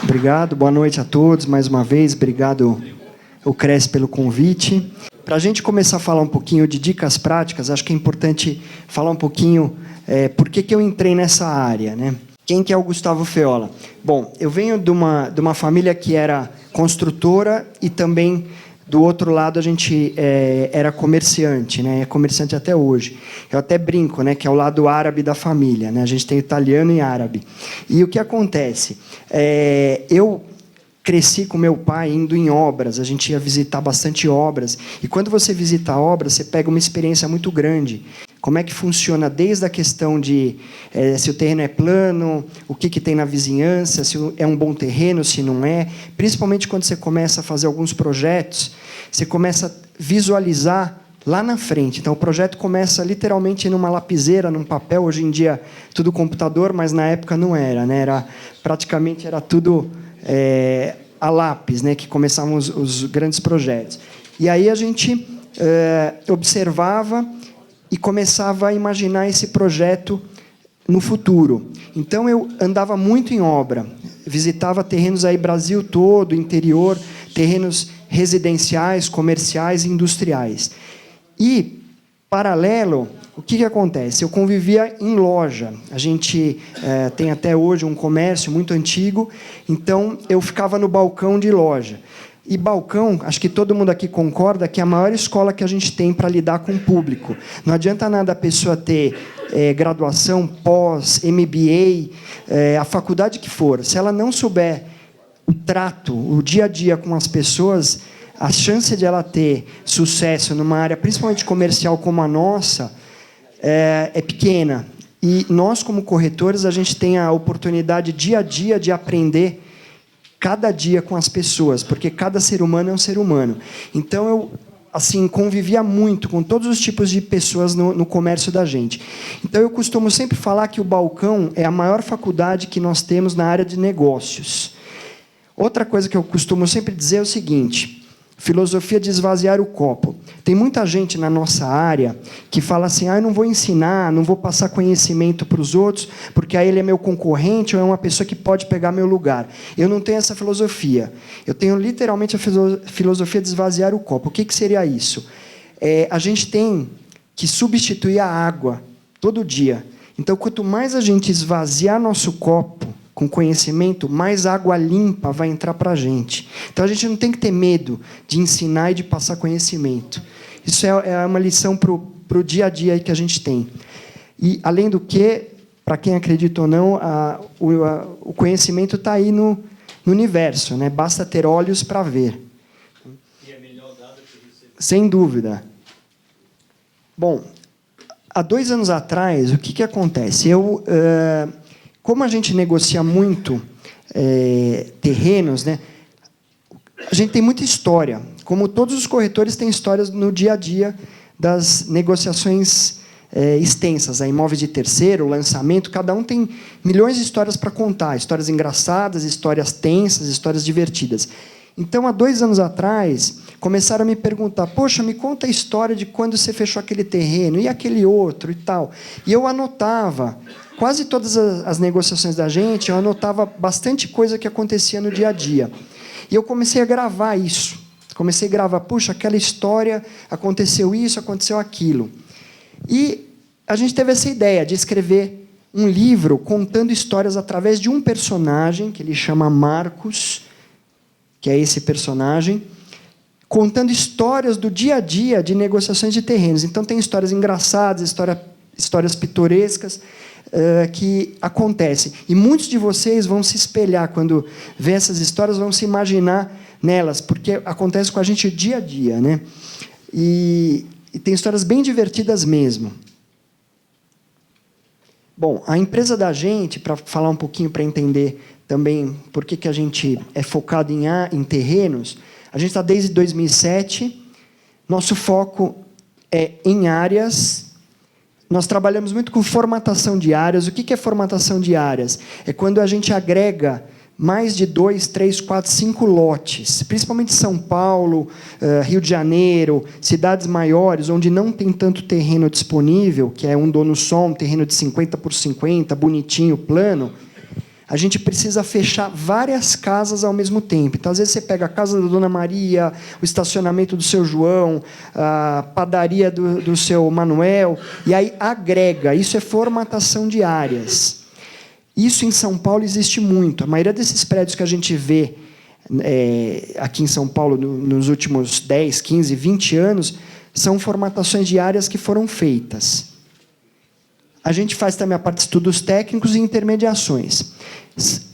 Obrigado, boa noite a todos, mais uma vez, obrigado ao CRES pelo convite. Para a gente começar a falar um pouquinho de dicas práticas, acho que é importante falar um pouquinho por que eu entrei nessa área, né? Quem que é o Gustavo Feola? Bom, eu venho de uma família que era construtora e também, do outro lado, a gente era comerciante, né? É comerciante até hoje. Eu até brinco, né? Que é o lado árabe da família, né? A gente tem italiano e árabe. E o que acontece? Eu cresci com meu pai indo em obras, a gente ia visitar bastante obras. E quando você visita obras, você pega uma experiência muito grande. Como é que funciona desde a questão de se o terreno é plano, o que tem na vizinhança, se é um bom terreno, se não é. Principalmente quando você começa a fazer alguns projetos, você começa a visualizar lá na frente. Então, o projeto começa literalmente numa lapiseira, num papel. Hoje em dia, tudo computador, mas na época não era, né? Praticamente era tudo a lápis, né? Que começavam os grandes projetos. E aí a gente observava e começava a imaginar esse projeto no futuro. Então, eu andava muito em obra, visitava terrenos aí Brasil todo, interior, terrenos residenciais, comerciais e industriais. E, paralelo, o que acontece? Eu convivia em loja. A gente tem até hoje um comércio muito antigo, então eu ficava no balcão de loja. E balcão, acho que todo mundo aqui concorda que é a maior escola que a gente tem para lidar com o público. Não adianta nada a pessoa ter graduação, pós, MBA, a faculdade que for. Se ela não souber o trato, o dia a dia com as pessoas, a chance de ela ter sucesso numa área, principalmente comercial como a nossa, é pequena. E nós, como corretores, a gente tem a oportunidade dia a dia de aprender cada dia com as pessoas, porque cada ser humano é um ser humano. Então, eu assim convivia muito com todos os tipos de pessoas no comércio da gente. Então, eu costumo sempre falar que o balcão é a maior faculdade que nós temos na área de negócios. Outra coisa que eu costumo sempre dizer é o seguinte: filosofia de esvaziar o copo. Tem muita gente na nossa área que fala assim: eu não vou ensinar, não vou passar conhecimento para os outros, porque aí ele é meu concorrente ou é uma pessoa que pode pegar meu lugar. Eu não tenho essa filosofia. Eu tenho literalmente a filosofia de esvaziar o copo. O que seria isso? A gente tem que substituir a água todo dia. Então, quanto mais a gente esvaziar nosso copo com conhecimento, mais água limpa vai entrar para a gente. Então, a gente não tem que ter medo de ensinar e de passar conhecimento. Isso é uma lição para o dia a dia que a gente tem. E, além do que, para quem acredita ou não, o conhecimento está aí no universo, né? Basta ter olhos para ver. E é melhor dado que receber. Sem dúvida. Bom, há 2 anos atrás, o que acontece? Como a gente negocia muito terrenos, né, a gente tem muita história. Como todos os corretores têm histórias no dia a dia das negociações extensas, imóveis de terceiro, lançamento, cada um tem milhões de histórias para contar, histórias engraçadas, histórias tensas, histórias divertidas. Então, há 2 anos atrás, começaram a me perguntar: poxa, me conta a história de quando você fechou aquele terreno, e aquele outro, e tal. E eu anotava. Quase todas as negociações da gente, eu anotava bastante coisa que acontecia no dia a dia. E eu comecei a gravar isso. Comecei a gravar: puxa, aquela história, aconteceu isso, aconteceu aquilo. E a gente teve essa ideia de escrever um livro contando histórias através de um personagem, que ele chama Marcos, que é esse personagem, contando histórias do dia a dia de negociações de terrenos. Então, tem histórias engraçadas, histórias pitorescas, que acontecem. E muitos de vocês vão se espelhar quando vê essas histórias, vão se imaginar nelas, porque acontece com a gente dia a dia, né? E tem histórias bem divertidas mesmo. Bom, a empresa da gente, para falar um pouquinho, para entender também por que a gente é focado em terrenos, a gente está desde 2007, nosso foco é em áreas. Nós trabalhamos muito com formatação de áreas. O que é formatação de áreas? É quando a gente agrega mais de 2, 3, 4, 5 lotes, principalmente São Paulo, Rio de Janeiro, cidades maiores, onde não tem tanto terreno disponível, que é um dono só, um terreno de 50 por 50, bonitinho, plano. a gente precisa fechar várias casas ao mesmo tempo. Então, às vezes, você pega a casa da Dona Maria, o estacionamento do seu João, a padaria do seu Manuel, e aí agrega. Isso é formatação de áreas. Isso em São Paulo existe muito. A maioria desses prédios que a gente vê aqui em São Paulo nos últimos 10, 15, 20 anos são formatações de áreas que foram feitas. A gente faz também a parte de estudos técnicos e intermediações.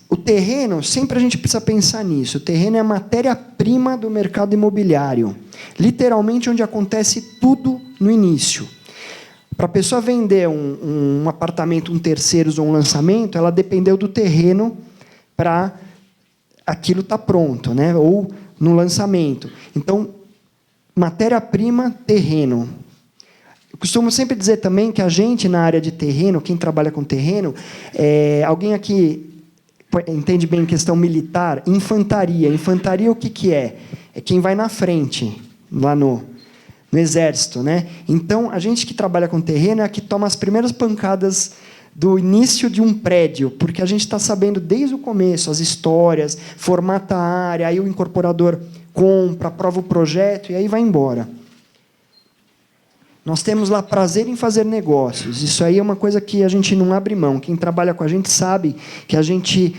O terreno, sempre a gente precisa pensar nisso. O terreno é a matéria-prima do mercado imobiliário. Literalmente, onde acontece tudo no início. Para a pessoa vender um apartamento, um terceiros ou um lançamento, ela dependeu do terreno para aquilo estar pronto, né? Ou no lançamento. Então, matéria-prima, terreno. Eu costumo sempre dizer também que a gente, na área de terreno, quem trabalha com terreno, alguém aqui entende bem questão militar? Infantaria. Infantaria, o que é? É quem vai na frente, lá no Exército, né? Então, a gente que trabalha com terreno é a que toma as primeiras pancadas do início de um prédio, porque a gente está sabendo desde o começo as histórias, formata a área, aí o incorporador compra, aprova o projeto e aí vai embora. Nós temos lá prazer em fazer negócios. Isso aí é uma coisa que a gente não abre mão. Quem trabalha com a gente sabe que a gente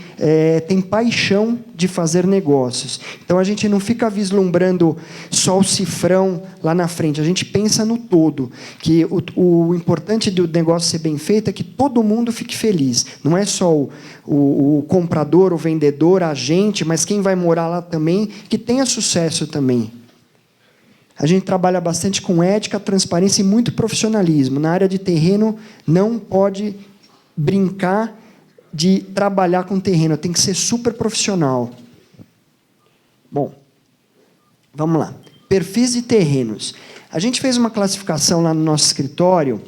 tem paixão de fazer negócios. Então, a gente não fica vislumbrando só o cifrão lá na frente. A gente pensa no todo. Que o importante do negócio ser bem feito é que todo mundo fique feliz. Não é só o comprador, o vendedor, a gente, mas quem vai morar lá também, que tenha sucesso também. A gente trabalha bastante com ética, transparência e muito profissionalismo. Na área de terreno, não pode brincar de trabalhar com terreno, tem que ser super profissional. Bom, vamos lá. Perfis de terrenos. A gente fez uma classificação lá no nosso escritório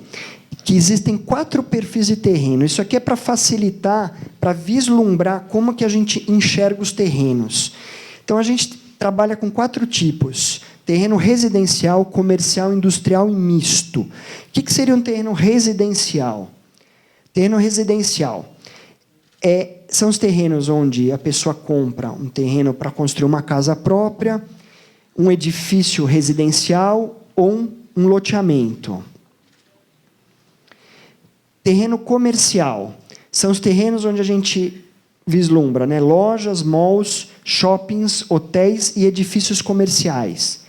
que existem 4 perfis de terreno. Isso aqui é para facilitar, para vislumbrar como que a gente enxerga os terrenos. Então, a gente trabalha com 4 tipos. Terreno residencial, comercial, industrial e misto. O que seria um terreno residencial? Terreno residencial são os terrenos onde a pessoa compra um terreno para construir uma casa própria, um edifício residencial ou um loteamento. Terreno comercial são os terrenos onde a gente vislumbra, né? Lojas, malls, shoppings, hotéis e edifícios comerciais.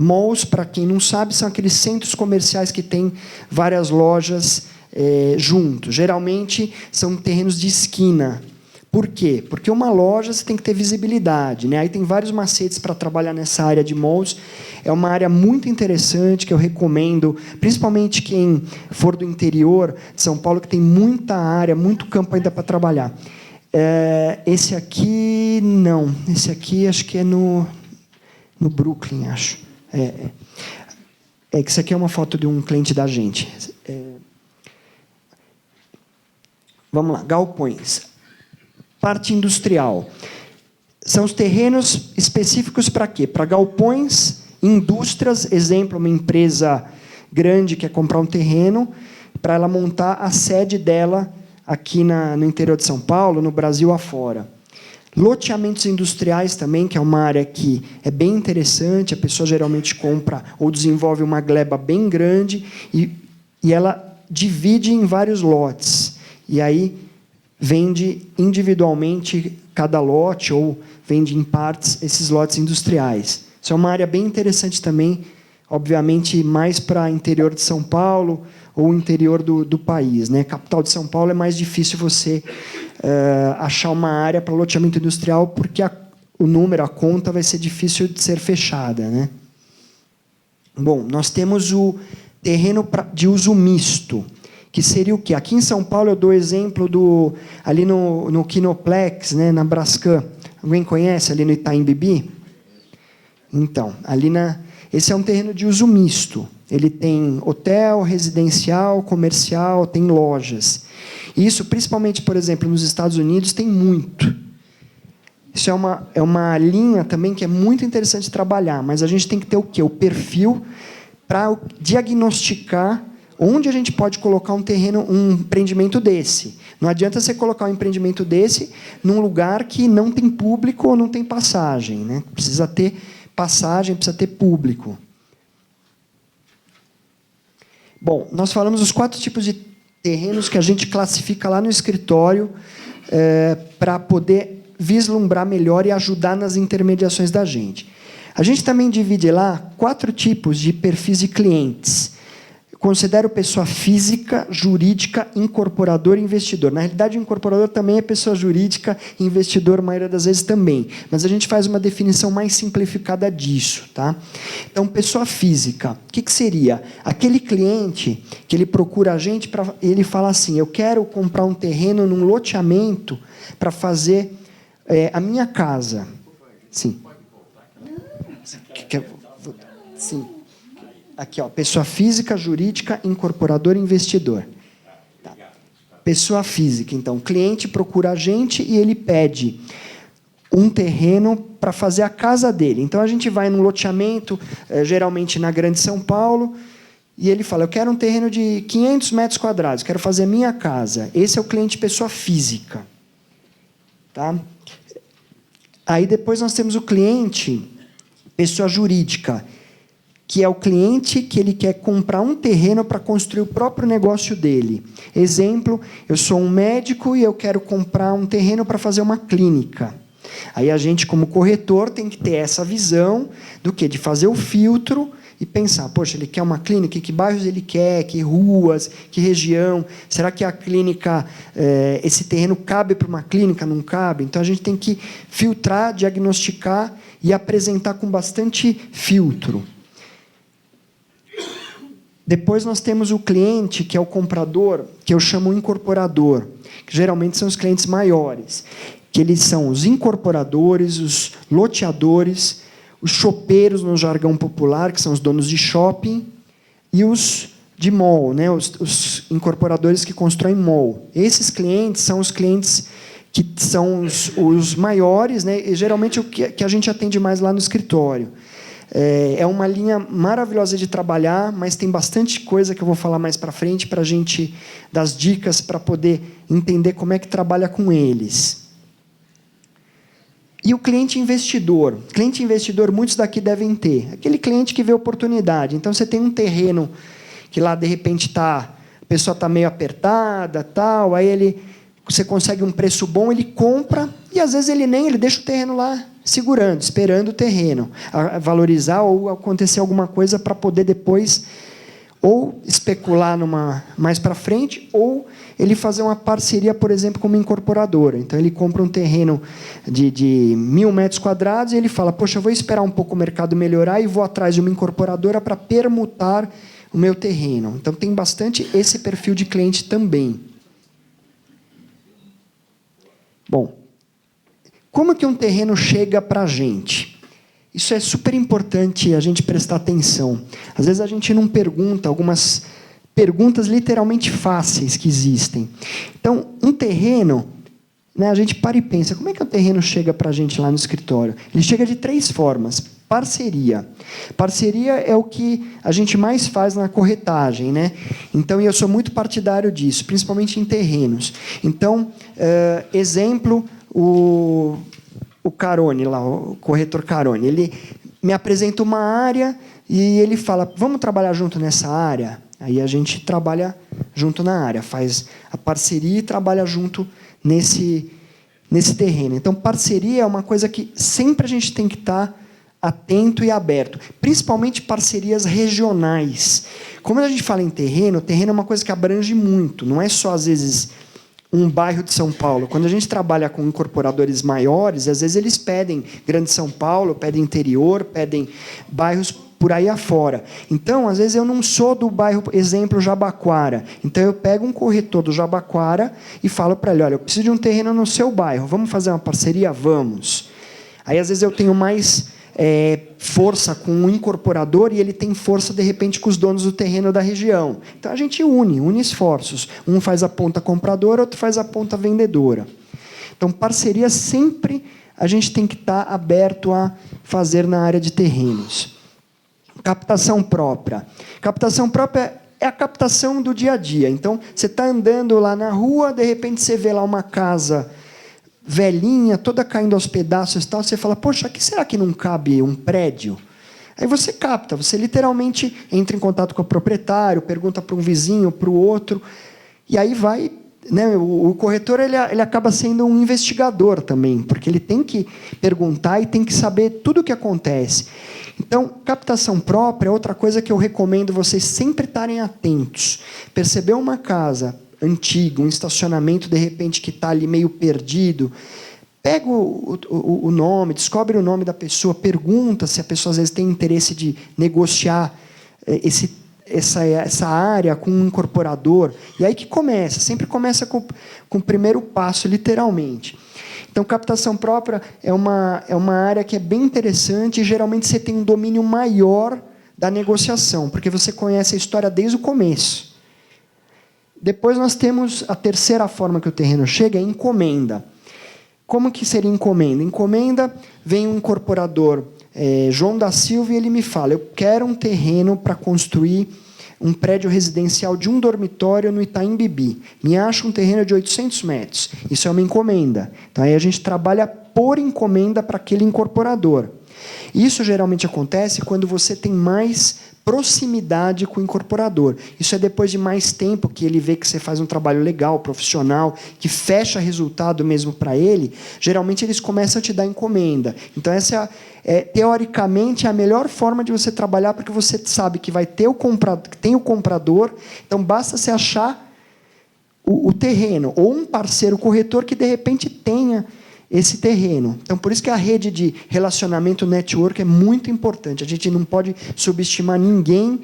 Malls, para quem não sabe, são aqueles centros comerciais que têm várias lojas juntos. Geralmente, são terrenos de esquina. Por quê? Porque uma loja você tem que ter visibilidade, né? Aí tem vários macetes para trabalhar nessa área de malls. É uma área muito interessante que eu recomendo, principalmente quem for do interior de São Paulo, que tem muita área, muito campo ainda para trabalhar. Esse aqui, não. Esse aqui, acho que é no Brooklyn, acho. Que isso aqui é uma foto de um cliente da gente. Vamos lá, galpões. Parte industrial. São os terrenos específicos para quê? Para galpões, indústrias, exemplo, uma empresa grande quer comprar um terreno para ela montar a sede dela aqui no interior de São Paulo, no Brasil afora. Loteamentos industriais também, que é uma área que é bem interessante, a pessoa geralmente compra ou desenvolve uma gleba bem grande e ela divide em vários lotes. E aí vende individualmente cada lote ou vende em partes esses lotes industriais. Isso é uma área bem interessante também, obviamente mais para interior de São Paulo ou interior do país, né? Capital de São Paulo é mais difícil você achar uma área para loteamento industrial, porque o número, a conta vai ser difícil de ser fechada, né? Bom, nós temos o terreno de uso misto, que seria o quê? Aqui em São Paulo eu dou exemplo ali no Kinoplex, né, na Brascan. Alguém conhece ali no Itaim Bibi? Então, esse é um terreno de uso misto. Ele tem hotel, residencial, comercial, tem lojas. Isso, principalmente, por exemplo, nos Estados Unidos, tem muito. Isso é uma linha também que é muito interessante de trabalhar, mas a gente tem que ter o quê? O perfil para diagnosticar onde a gente pode colocar um terreno, um empreendimento desse. Não adianta você colocar um empreendimento desse num lugar que não tem público ou não tem passagem, né? Precisa ter passagem, precisa ter público. Bom, nós falamos os 4 tipos de terrenos que a gente classifica lá no escritório para poder vislumbrar melhor e ajudar nas intermediações da gente. A gente também divide lá 4 tipos de perfis de clientes. Eu considero pessoa física, jurídica, incorporador e investidor. Na realidade, o incorporador também é pessoa jurídica, investidor, a maioria das vezes também. Mas a gente faz uma definição mais simplificada disso. Tá? Então, pessoa física, o que seria? Aquele cliente que ele procura a gente, ele fala assim, eu quero comprar um terreno num loteamento para fazer a minha casa. Sim. Sim. Aqui, ó, pessoa física, jurídica, incorporador e investidor. Tá. Pessoa física, então, o cliente procura a gente e ele pede um terreno para fazer a casa dele. Então, a gente vai num loteamento, geralmente na Grande São Paulo, e ele fala, eu quero um terreno de 500 metros quadrados, quero fazer a minha casa. Esse é o cliente pessoa física. Tá? Aí, depois, nós temos o cliente pessoa jurídica, que é o cliente que ele quer comprar um terreno para construir o próprio negócio dele. Exemplo, eu sou um médico e eu quero comprar um terreno para fazer uma clínica. Aí a gente, como corretor, tem que ter essa visão do quê? De fazer o filtro e pensar, poxa, ele quer uma clínica, que bairros ele quer, que ruas, que região, será que a clínica, esse terreno cabe para uma clínica, não cabe? Então, a gente tem que filtrar, diagnosticar e apresentar com bastante filtro. Depois nós temos o cliente, que é o comprador, que eu chamo incorporador, que geralmente são os clientes maiores, que eles são os incorporadores, os loteadores, os chopeiros no jargão popular, que são os donos de shopping, e os de mall, né? os incorporadores que constroem mall. Esses clientes são os clientes que são os maiores, né? E geralmente o que a gente atende mais lá no escritório. É uma linha maravilhosa de trabalhar, mas tem bastante coisa que eu vou falar mais para frente para a gente dar as dicas para poder entender como é que trabalha com eles. E o cliente investidor. Cliente investidor, muitos daqui devem ter. Aquele cliente que vê oportunidade. Então, você tem um terreno que lá, de repente, a pessoa está meio apertada, tal, aí você consegue um preço bom, ele compra, e às vezes ele deixa o terreno lá segurando, esperando o terreno valorizar ou acontecer alguma coisa para poder depois ou especular mais para frente, ou ele fazer uma parceria, por exemplo, com uma incorporadora. Então, ele compra um terreno de 1.000 metros quadrados e ele fala, poxa, eu vou esperar um pouco o mercado melhorar e vou atrás de uma incorporadora para permutar o meu terreno. Então, tem bastante esse perfil de cliente também. Bom, como que um terreno chega para a gente? Isso é super importante a gente prestar atenção. Às vezes a gente não pergunta, algumas perguntas literalmente fáceis que existem. Então, um terreno, né, a gente para e pensa, como é que o terreno chega para a gente lá no escritório? Ele chega de 3 formas. Parceria. Parceria é o que a gente mais faz na corretagem, né? Então, eu sou muito partidário disso, principalmente em terrenos. Então, exemplo, o Carone, lá, o corretor Carone, ele me apresenta uma área e ele fala, vamos trabalhar junto nessa área? Aí a gente trabalha junto na área, faz a parceria e trabalha junto nesse terreno. Então, parceria é uma coisa que sempre a gente tem que estar atento e aberto, principalmente parcerias regionais. Como a gente fala em terreno, terreno é uma coisa que abrange muito, não é só, às vezes, um bairro de São Paulo. Quando a gente trabalha com incorporadores maiores, às vezes eles pedem Grande São Paulo, pedem interior, pedem bairros por aí afora. Então, às vezes, eu não sou do bairro, exemplo, Jabaquara. Então, eu pego um corretor do Jabaquara e falo para ele, olha, eu preciso de um terreno no seu bairro, vamos fazer uma parceria? Vamos. Aí, às vezes, eu tenho mais força com um incorporador e ele tem força, de repente, com os donos do terreno da região. Então, a gente une esforços. Um faz a ponta compradora, outro faz a ponta vendedora. Então, parceria sempre a gente tem que estar aberto a fazer na área de terrenos. Captação própria. Captação própria é a captação do dia a dia. Então, você está andando lá na rua, de repente você vê lá uma casa velhinha, toda caindo aos pedaços e tal, você fala, poxa, aqui será que não cabe um prédio? Aí você capta, você literalmente entra em contato com o proprietário, pergunta para um vizinho, para o outro, e aí vai... Né, o corretor ele acaba sendo um investigador também, porque ele tem que perguntar e tem que saber tudo o que acontece. Então, captação própria é outra coisa que eu recomendo vocês sempre estarem atentos. Perceber uma casa antiga, um estacionamento, de repente, que está ali meio perdido, pega o nome, descobre o nome da pessoa, pergunta se a pessoa, às vezes, tem interesse de negociar essa área com um incorporador. E aí que começa, sempre começa com o primeiro passo, literalmente. Então, captação própria é uma área que é bem interessante e, geralmente, você tem um domínio maior da negociação, porque você conhece a história desde o começo. Depois, nós temos a terceira forma que o terreno chega, é encomenda. Como que seria encomenda? Encomenda, vem um incorporador, João da Silva, e ele me fala, eu quero um terreno para construir um prédio residencial de um dormitório no Itaim Bibi. Me acha um terreno de 800 metros. Isso é uma encomenda. Então, aí a gente trabalha por encomenda para aquele incorporador. Isso geralmente acontece quando você tem mais proximidade com o incorporador. Isso é depois de mais tempo que ele vê que você faz um trabalho legal, profissional, que fecha resultado mesmo para ele. Geralmente, eles começam a te dar encomenda. Então, essa teoricamente, é a melhor forma de você trabalhar, porque você sabe que vai ter tem o comprador, então basta você achar o terreno, ou um parceiro corretor que, de repente, tenha esse terreno. Então, por isso que a rede de relacionamento network é muito importante. A gente não pode subestimar ninguém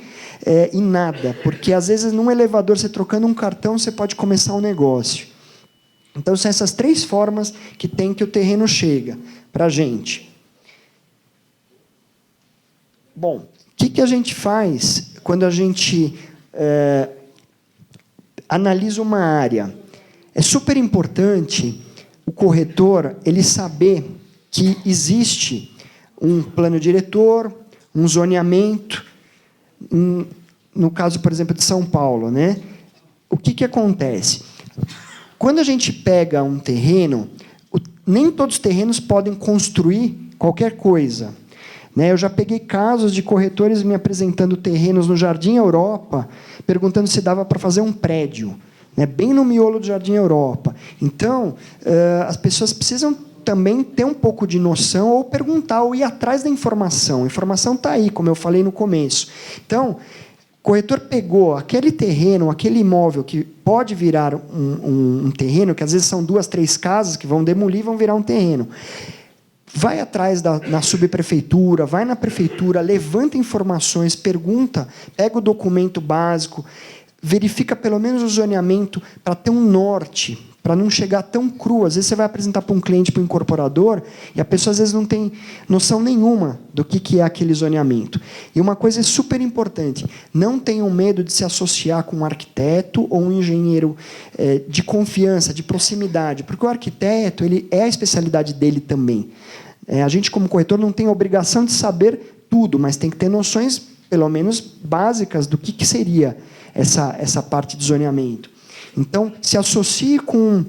em nada, porque, às vezes, num elevador, você trocando um cartão, você pode começar um negócio. Então, são essas 3 formas que o terreno chega para a gente. Bom, o que a gente faz quando a gente analisa uma área? É super importante o corretor ele saber que existe um plano diretor, um zoneamento, no caso, por exemplo, de São Paulo, né? O que acontece? Quando a gente pega um terreno, nem todos os terrenos podem construir qualquer coisa. Eu já peguei casos de corretores me apresentando terrenos no Jardim Europa, perguntando se dava para fazer um prédio, bem no miolo do Jardim Europa. Então, as pessoas precisam também ter um pouco de noção, ou perguntar, ou ir atrás da informação. A informação está aí, como eu falei no começo. Então, o corretor pegou aquele terreno, aquele imóvel que pode virar um terreno, que às vezes são 2, 3 casas que vão demolir e vão virar um terreno. Vai atrás na subprefeitura, vai na prefeitura, levanta informações, pergunta, pega o documento básico, verifica pelo menos o zoneamento para ter um norte, para não chegar tão cru. Às vezes você vai apresentar para um cliente, para um incorporador, e a pessoa às vezes não tem noção nenhuma do que é aquele zoneamento. E uma coisa é super importante, não tenham medo de se associar com um arquiteto ou um engenheiro de confiança, de proximidade, porque o arquiteto ele é a especialidade dele também. A gente, como corretor, não tem a obrigação de saber tudo, mas tem que ter noções, pelo menos, básicas do que seria essa parte de zoneamento. Então, se associe com um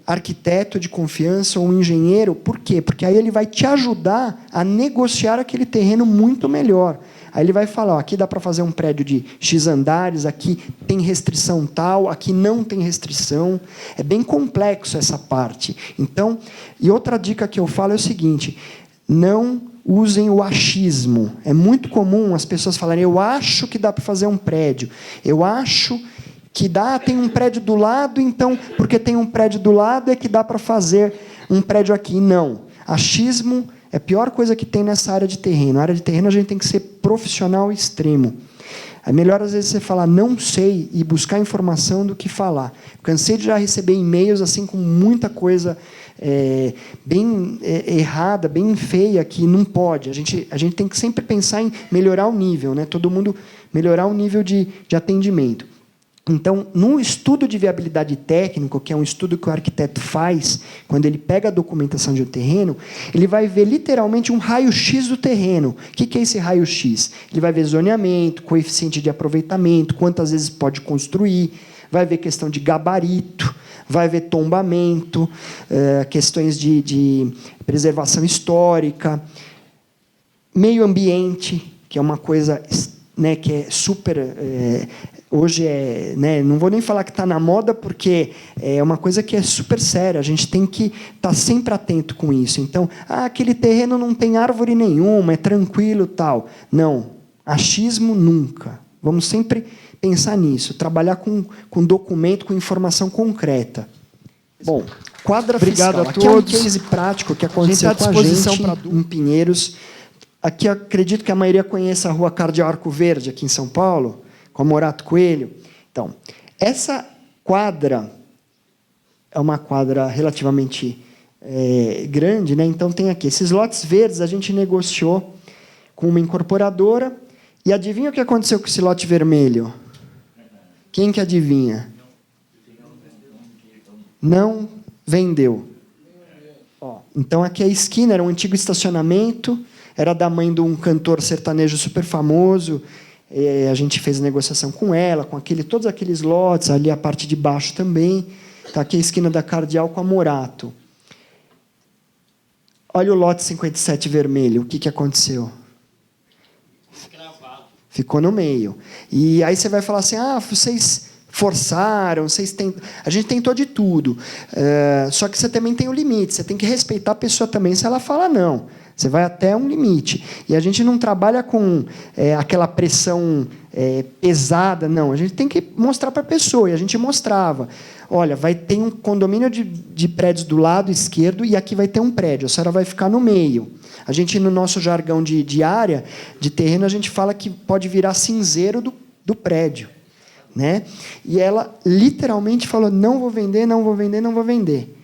arquiteto de confiança ou um engenheiro. Por quê? Porque aí ele vai te ajudar a negociar aquele terreno muito melhor. Aí ele vai falar, aqui dá para fazer um prédio de X andares, aqui tem restrição tal, aqui não tem restrição. É bem complexo essa parte. Então, e outra dica que eu falo é o seguinte, não usem o achismo. É muito comum as pessoas falarem, eu acho que dá para fazer um prédio, eu acho que dá, tem um prédio do lado, então, porque tem um prédio do lado, é que dá para fazer um prédio aqui. Não. Achismo é a pior coisa que tem nessa área de terreno. Na área de terreno, a gente tem que ser profissional extremo. É melhor, às vezes, você falar não sei e buscar informação do que falar. Cansei de já receber e-mails assim, com muita coisa bem errada, bem feia, que não pode. A gente tem que sempre pensar em melhorar o nível, todo mundo melhorar o nível de atendimento. Então, no estudo de viabilidade técnico, que é um estudo que o arquiteto faz, quando ele pega a documentação de um terreno, ele vai ver literalmente um raio-x do terreno. O que é esse raio-x? Ele vai ver zoneamento, coeficiente de aproveitamento, quantas vezes pode construir, vai ver questão de gabarito, vai ver tombamento, questões de preservação histórica, meio ambiente, que é uma coisa, né, que é super... hoje né, não vou nem falar que está na moda, porque é uma coisa que é super séria. A gente tem que estar sempre atento com isso. Então, aquele terreno não tem árvore nenhuma, é tranquilo, tal. Não, achismo nunca. Vamos sempre pensar nisso, trabalhar com documento, com informação concreta. Bom, quadra Obrigado fiscal. a Aqui é um todos. case prático que aconteceu tá à com a disposição gente pra em Pinheiros. Aqui, acredito que a maioria conheça a Rua Cardeal Arco Verde, aqui em São Paulo, com a Morato Coelho. Então, essa quadra é uma quadra relativamente grande, né? Então, tem aqui esses lotes verdes, a gente negociou com uma incorporadora. E adivinha o que aconteceu com esse lote vermelho? Quem que adivinha? Não vendeu. Ó, então, aqui a esquina era um antigo estacionamento, era da mãe de um cantor sertanejo super famoso. A gente fez negociação com ela, com todos aqueles lotes, ali a parte de baixo também. Está aqui a esquina da Cardeal com a Morato. Olha o lote 57 vermelho, o que aconteceu? Ficou no meio. E aí você vai falar assim, vocês forçaram, a gente tentou de tudo. Só que você também tem um limite, você tem que respeitar a pessoa também se ela fala não. Você vai até um limite. E a gente não trabalha com aquela pressão pesada, não. A gente tem que mostrar para a pessoa. E a gente mostrava. Olha, vai ter um condomínio de prédios do lado esquerdo e aqui vai ter um prédio. A senhora vai ficar no meio. A gente, no nosso jargão de área, de terreno, a gente fala que pode virar cinzeiro do prédio. Né? E ela literalmente falou, não vou vender, não vou vender, não vou vender.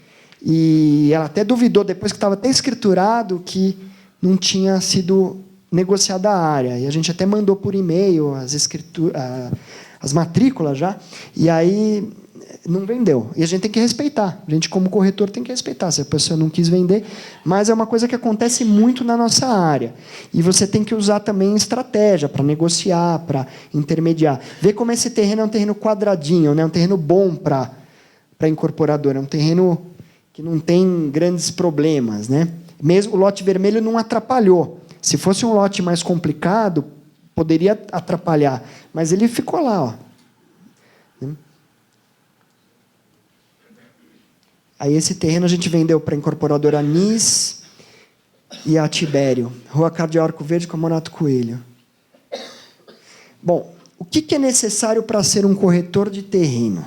E ela até duvidou, depois que estava até escriturado, que não tinha sido negociada a área. E a gente até mandou por e-mail as matrículas já, e aí não vendeu. E a gente tem que respeitar. A gente, como corretor, tem que respeitar. Se a pessoa não quis vender, mas é uma coisa que acontece muito na nossa área. E você tem que usar também estratégia para negociar, para intermediar. Ver como esse terreno é um terreno quadradinho, né? Um terreno bom para a incorporadora. É um terreno que não tem grandes problemas, né? Mesmo o lote vermelho não atrapalhou. Se fosse um lote mais complicado, poderia atrapalhar, mas ele ficou lá, ó. Aí esse terreno a gente vendeu para a incorporadora Anis e a Tibério, Rua Cardeal Arco Verde com a Morato Coelho. Bom, o que é necessário para ser um corretor de terreno?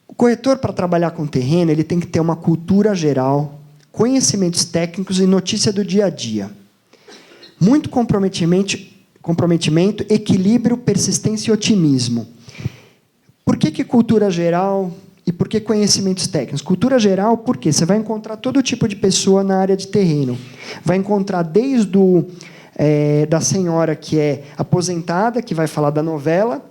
O corretor, para trabalhar com terreno, ele tem que ter uma cultura geral, conhecimentos técnicos e notícia do dia a dia. Muito comprometimento, equilíbrio, persistência e otimismo. Por que cultura geral e por que conhecimentos técnicos? Cultura geral, porque você vai encontrar todo tipo de pessoa na área de terreno. Vai encontrar desde da senhora que é aposentada, que vai falar da novela,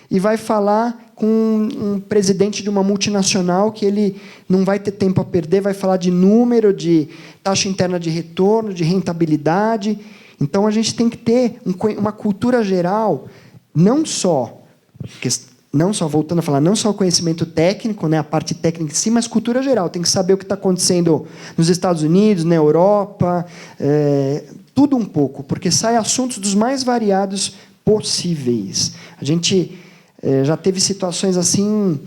e vai falar com um presidente de uma multinacional que ele não vai ter tempo a perder, vai falar de número, de taxa interna de retorno, de rentabilidade. Então, a gente tem que ter uma cultura geral, não só, voltando a falar, não só o conhecimento técnico, né, a parte técnica em si, mas cultura geral. Tem que saber o que está acontecendo nos Estados Unidos, na Europa, tudo um pouco, porque sai assuntos dos mais variados possíveis. A gente já teve situações assim,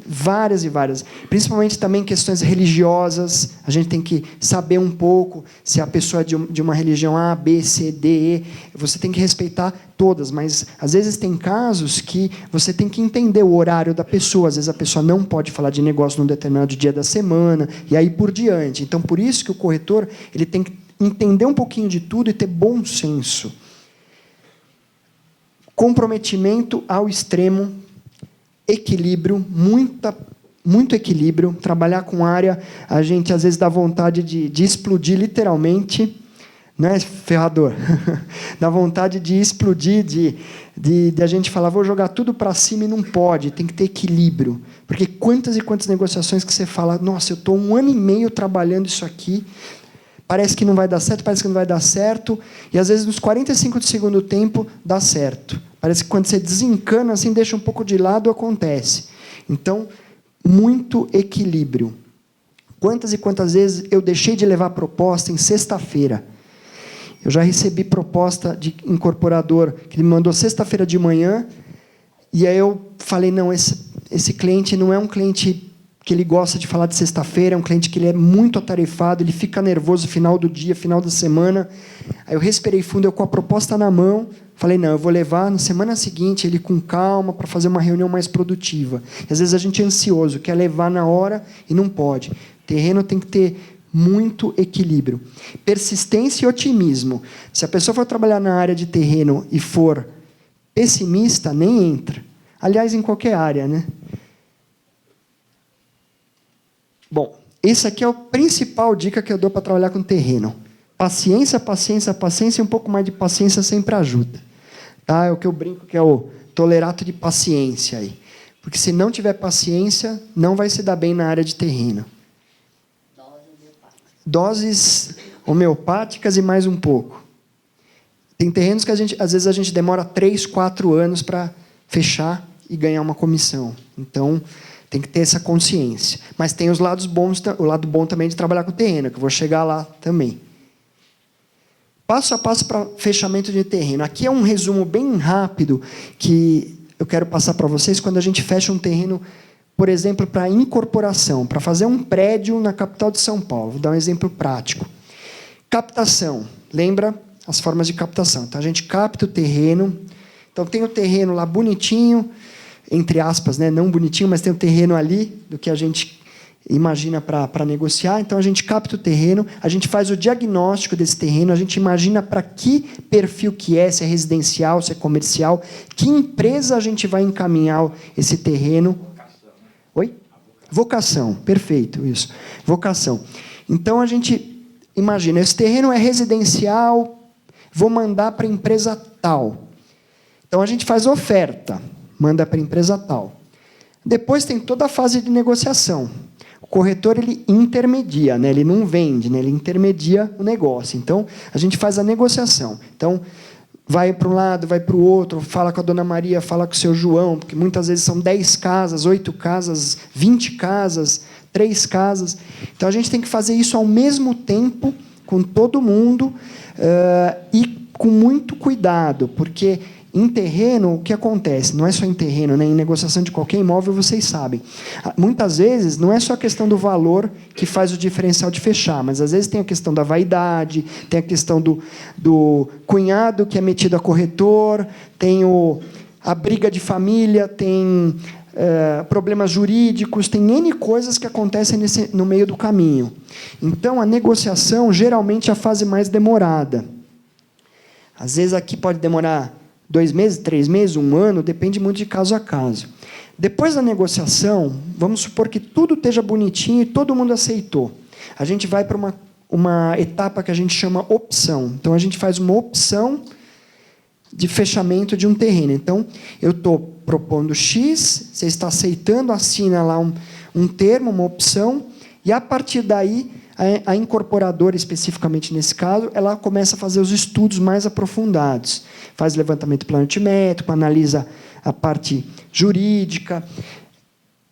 várias e várias. Principalmente também questões religiosas. A gente tem que saber um pouco se a pessoa é de uma religião A, B, C, D, E. Você tem que respeitar todas, mas às vezes tem casos que você tem que entender o horário da pessoa. Às vezes a pessoa não pode falar de negócio num determinado dia da semana, e aí por diante. Então, por isso que o corretor ele tem que entender um pouquinho de tudo e ter bom senso. Comprometimento ao extremo, equilíbrio, muito equilíbrio. Trabalhar com área, a gente às vezes dá vontade de explodir literalmente, Não é ferrador? Dá vontade de explodir, de a gente falar, vou jogar tudo para cima e não pode, tem que ter equilíbrio. Porque quantas e quantas negociações que você fala, nossa, eu estou 1 ano e meio trabalhando isso aqui, parece que não vai dar certo, parece que não vai dar certo, e às vezes nos 45 do segundo tempo dá certo. Parece que quando você desencana, assim, deixa um pouco de lado, acontece. Então, muito equilíbrio. Quantas e quantas vezes eu deixei de levar proposta em sexta-feira? Eu já recebi proposta de incorporador que ele me mandou sexta-feira de manhã, e aí eu falei, não, esse cliente não é um cliente que ele gosta de falar de sexta-feira, é um cliente que ele é muito atarefado, ele fica nervoso no final do dia, final da semana. Aí eu respirei fundo, eu com a proposta na mão, falei, não, eu vou levar na semana seguinte ele com calma para fazer uma reunião mais produtiva. E às vezes a gente é ansioso, quer levar na hora e não pode. Terreno tem que ter muito equilíbrio. Persistência e otimismo. Se a pessoa for trabalhar na área de terreno e for pessimista, nem entra. Aliás, em qualquer área, né? Bom, esse aqui é a principal dica que eu dou para trabalhar com terreno. Paciência, paciência, paciência, e um pouco mais de paciência sempre ajuda. Tá? É o que eu brinco que é o tolerato de paciência aí. Porque se não tiver paciência, não vai se dar bem na área de terreno. Doses homeopáticas e mais um pouco. Tem terrenos que às vezes a gente demora 3, 4 anos para fechar e ganhar uma comissão. Então, tem que ter essa consciência. Mas tem os lados bons, o lado bom também de trabalhar com terreno, que eu vou chegar lá também. Passo a passo para fechamento de terreno. Aqui é um resumo bem rápido que eu quero passar para vocês quando a gente fecha um terreno, por exemplo, para incorporação, para fazer um prédio na capital de São Paulo. Vou dar um exemplo prático. Captação. Lembra as formas de captação? Então, a gente capta o terreno. Então, tem o terreno lá bonitinho, entre aspas, né? Não bonitinho, mas tem o terreno ali, do que a gente imagina para negociar. Então, a gente capta o terreno, a gente faz o diagnóstico desse terreno, a gente imagina para que perfil que é, se é residencial, se é comercial, que empresa a gente vai encaminhar esse terreno. Oi? Vocação, perfeito, isso. Vocação. Então, a gente imagina, esse terreno é residencial, vou mandar para a empresa tal. Então, a gente faz oferta, manda para a empresa tal. Depois tem toda a fase de negociação. O corretor, ele intermedia, né? Ele não vende, né? Ele intermedia o negócio. Então, a gente faz a negociação. Então, vai para um lado, vai para o outro, fala com a dona Maria, fala com o seu João, porque muitas vezes são 10 casas, 8 casas, 20 casas, 3 casas. Então, a gente tem que fazer isso ao mesmo tempo, com todo mundo, e com muito cuidado, porque em terreno, o que acontece? Não é só em terreno, né? Em negociação de qualquer imóvel, vocês sabem. Muitas vezes, não é só a questão do valor que faz o diferencial de fechar, mas às vezes tem a questão da vaidade, tem a questão do cunhado que é metido a corretor, tem a briga de família, tem problemas jurídicos, tem N coisas que acontecem no meio do caminho. Então, a negociação, geralmente, é a fase mais demorada. Às vezes, aqui pode demorar 2 meses, 3 meses, 1 ano, depende muito de caso a caso. Depois da negociação, vamos supor que tudo esteja bonitinho e todo mundo aceitou. A gente vai para uma etapa que a gente chama opção. Então, a gente faz uma opção de fechamento de um terreno. Então, eu estou propondo X, você está aceitando, assina lá um termo, uma opção, e, a partir daí, a incorporadora, especificamente nesse caso, ela começa a fazer os estudos mais aprofundados. Faz levantamento planimétrico, analisa a parte jurídica.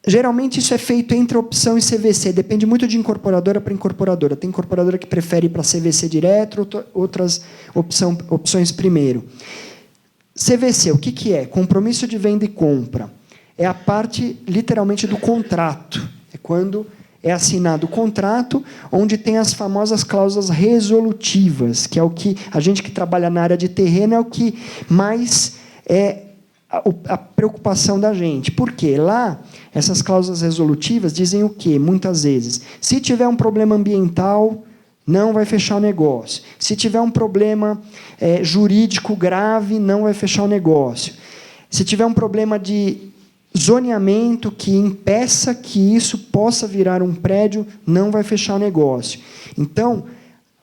Geralmente, isso é feito entre opção e CVC. Depende muito de incorporadora para incorporadora. Tem incorporadora que prefere ir para CVC direto, outras opções primeiro. CVC, o que é? Compromisso de venda e compra. É a parte, literalmente, do contrato. É quando é assinado o contrato, onde tem as famosas cláusulas resolutivas, que é o que a gente que trabalha na área de terreno é o que mais é a preocupação da gente. Por quê? Lá, essas cláusulas resolutivas dizem o quê? Muitas vezes, se tiver um problema ambiental, não vai fechar o negócio. Se tiver um problema jurídico grave, não vai fechar o negócio. Se tiver um problema de zoneamento que impeça que isso possa virar um prédio, não vai fechar o negócio. Então,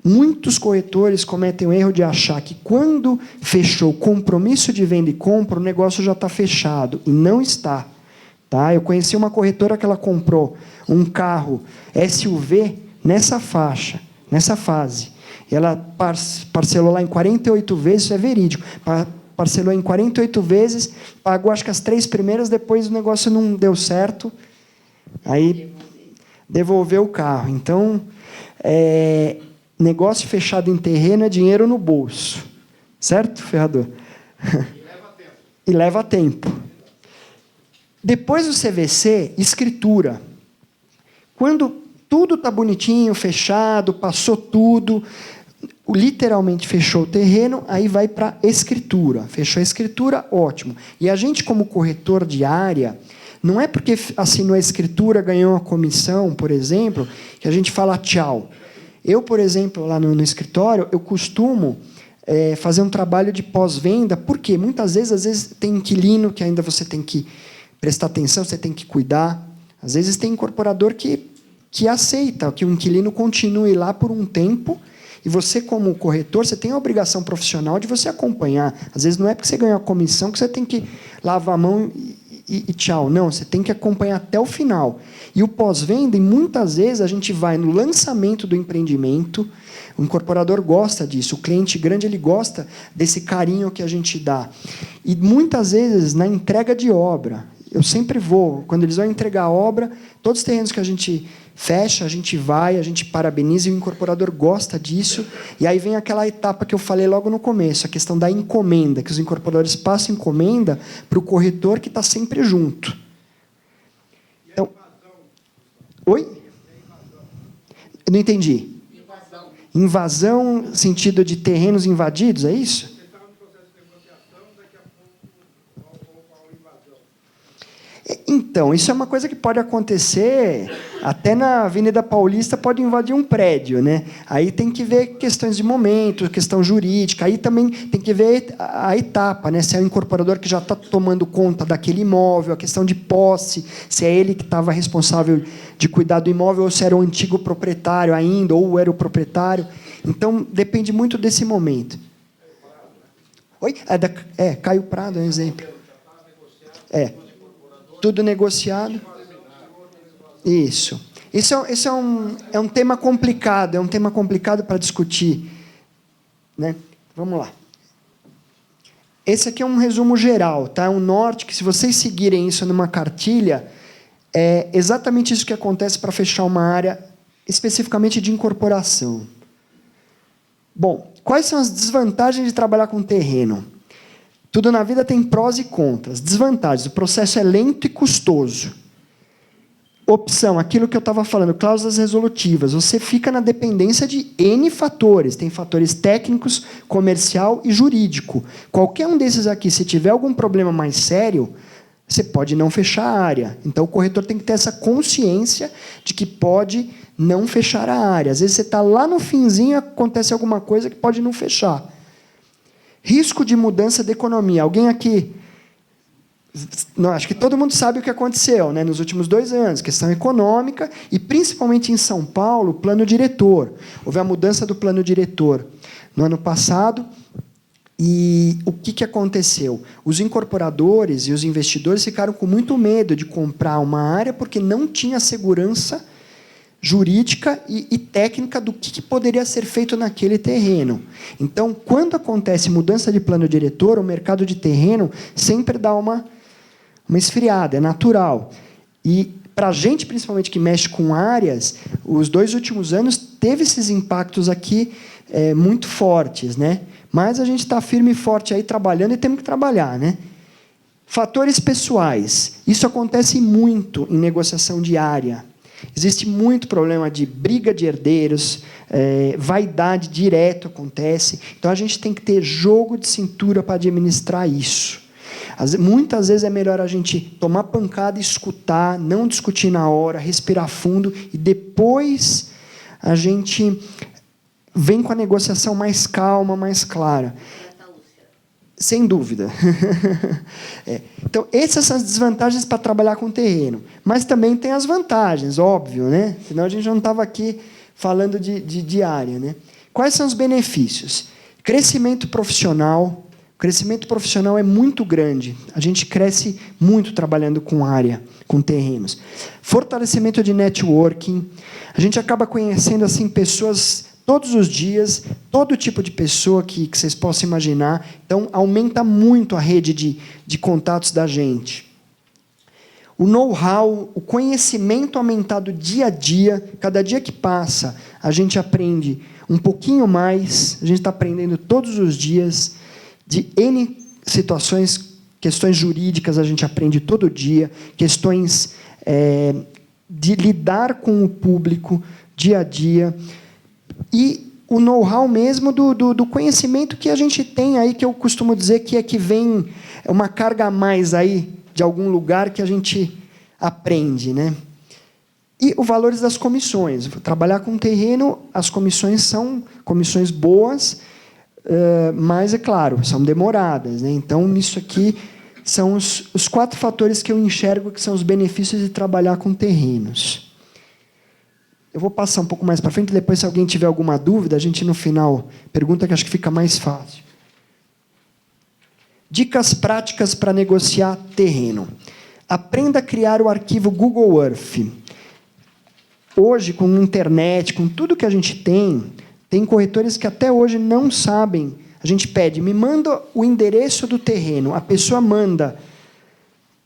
Muitos corretores cometem o erro de achar que quando fechou o compromisso de venda e compra, o negócio já está fechado, e não está. Tá? Eu conheci uma corretora que ela comprou um carro SUV nessa faixa, nessa fase. Ela parcelou lá em 48 vezes, isso é verídico, parcelou em 48 vezes, pagou acho que as 3 primeiras, depois o negócio não deu certo, aí devolveu o carro. Então, negócio fechado em terreno é dinheiro no bolso. Certo, ferrador? E leva tempo. Depois do CVC, escritura. Quando tudo está bonitinho, fechado, passou tudo, literalmente fechou o terreno, aí vai para escritura. Fechou a escritura, ótimo. E a gente, como corretor de área, não é porque assinou a escritura, ganhou uma comissão, por exemplo, que a gente fala tchau. Eu, por exemplo, lá no escritório, eu costumo fazer um trabalho de pós-venda, porque muitas vezes, às vezes tem inquilino que ainda você tem que prestar atenção, você tem que cuidar. Às vezes tem incorporador que aceita que o inquilino continue lá por um tempo, e você, como corretor, você tem a obrigação profissional de você acompanhar. Às vezes não é porque você ganhou a comissão que você tem que lavar a mão e tchau. Não, você tem que acompanhar até o final. E o pós-venda, e muitas vezes a gente vai no lançamento do empreendimento, o incorporador gosta disso, o cliente grande ele gosta desse carinho que a gente dá. E muitas vezes na entrega de obra, eu sempre vou, quando eles vão entregar a obra, todos os terrenos que a gente fecha, a gente parabeniza, e o incorporador gosta disso. E aí vem aquela etapa que eu falei logo no começo, a questão da encomenda, que os incorporadores passam encomenda para o corretor que está sempre junto. Então, oi? Eu não entendi. Invasão, sentido de terrenos invadidos, é isso? Então, isso é uma coisa que pode acontecer, até na Avenida Paulista pode invadir um prédio, né? Aí tem que ver questões de momento, questão jurídica, aí também tem que ver a etapa, né? Se é o incorporador que já está tomando conta daquele imóvel, a questão de posse, se é ele que estava responsável de cuidar do imóvel, ou se era o antigo proprietário ainda, ou era o proprietário. Então, depende muito desse momento. Oi? Caio Prado é um exemplo. Tudo negociado. Isso. Isso é um tema complicado, para discutir. Né? Vamos lá. Esse aqui é um resumo geral, tá? Um norte que, se vocês seguirem isso numa cartilha, é exatamente isso que acontece para fechar uma área, especificamente de incorporação. Bom, quais são as desvantagens de trabalhar com terreno? Tudo na vida tem prós e contras. Desvantagens: o processo é lento e custoso. Opção, aquilo que eu estava falando, cláusulas resolutivas. Você fica na dependência de N fatores. Tem fatores técnicos, comercial e jurídico. Qualquer um desses aqui, se tiver algum problema mais sério, você pode não fechar a área. Então, o corretor tem que ter essa consciência de que pode não fechar a área. Às vezes, você está lá no finzinho, acontece alguma coisa que pode não fechar. Risco de mudança de economia. Alguém aqui... Não, acho que todo mundo sabe o que aconteceu, né, nos últimos 2 anos. Questão econômica e, principalmente em São Paulo, plano diretor. Houve a mudança do plano diretor no ano passado. E o que aconteceu? Os incorporadores e os investidores ficaram com muito medo de comprar uma área porque não tinha segurança jurídica e técnica do que poderia ser feito naquele terreno. Então, quando acontece mudança de plano diretor, o mercado de terreno sempre dá uma esfriada, é natural. E, para a gente, principalmente, que mexe com áreas, os 2 últimos anos teve esses impactos aqui muito fortes, né? Mas a gente está firme e forte aí trabalhando, e temos que trabalhar, né? Fatores pessoais. Isso acontece muito em negociação diária. Existe muito problema de briga de herdeiros, vaidade direto acontece. Então, a gente tem que ter jogo de cintura para administrar isso. Muitas vezes é melhor a gente tomar pancada, escutar, não discutir na hora, respirar fundo, e depois a gente vem com a negociação mais calma, mais clara. Sem dúvida. Então, essas são as desvantagens para trabalhar com terreno. Mas também tem as vantagens, óbvio, né? Senão a gente não estava aqui falando de área, né? Quais são os benefícios? Crescimento profissional. O crescimento profissional é muito grande. A gente cresce muito trabalhando com área, com terrenos. Fortalecimento de networking. A gente acaba conhecendo assim pessoas todos os dias, todo tipo de pessoa que vocês possam imaginar. Então, aumenta muito a rede de contatos da gente. O know-how, o conhecimento aumentado dia a dia. Cada dia que passa, a gente aprende um pouquinho mais. A gente está aprendendo todos os dias. De N situações, questões jurídicas, a gente aprende todo dia. Questões de lidar com o público dia a dia. E o know-how mesmo do conhecimento que a gente tem aí, que eu costumo dizer que vem uma carga a mais aí de algum lugar que a gente aprende, né? E os valores das comissões. Trabalhar com terreno, as comissões são comissões boas, mas, é claro, são demoradas, né? Então, isso aqui são os 4 fatores que eu enxergo que são os benefícios de trabalhar com terrenos. Eu vou passar um pouco mais para frente, depois, se alguém tiver alguma dúvida, a gente, no final, pergunta, que acho que fica mais fácil. Dicas práticas para negociar terreno. Aprenda a criar o arquivo Google Earth. Hoje, com a internet, com tudo que a gente tem corretores que até hoje não sabem. A gente pede, me manda o endereço do terreno. A pessoa manda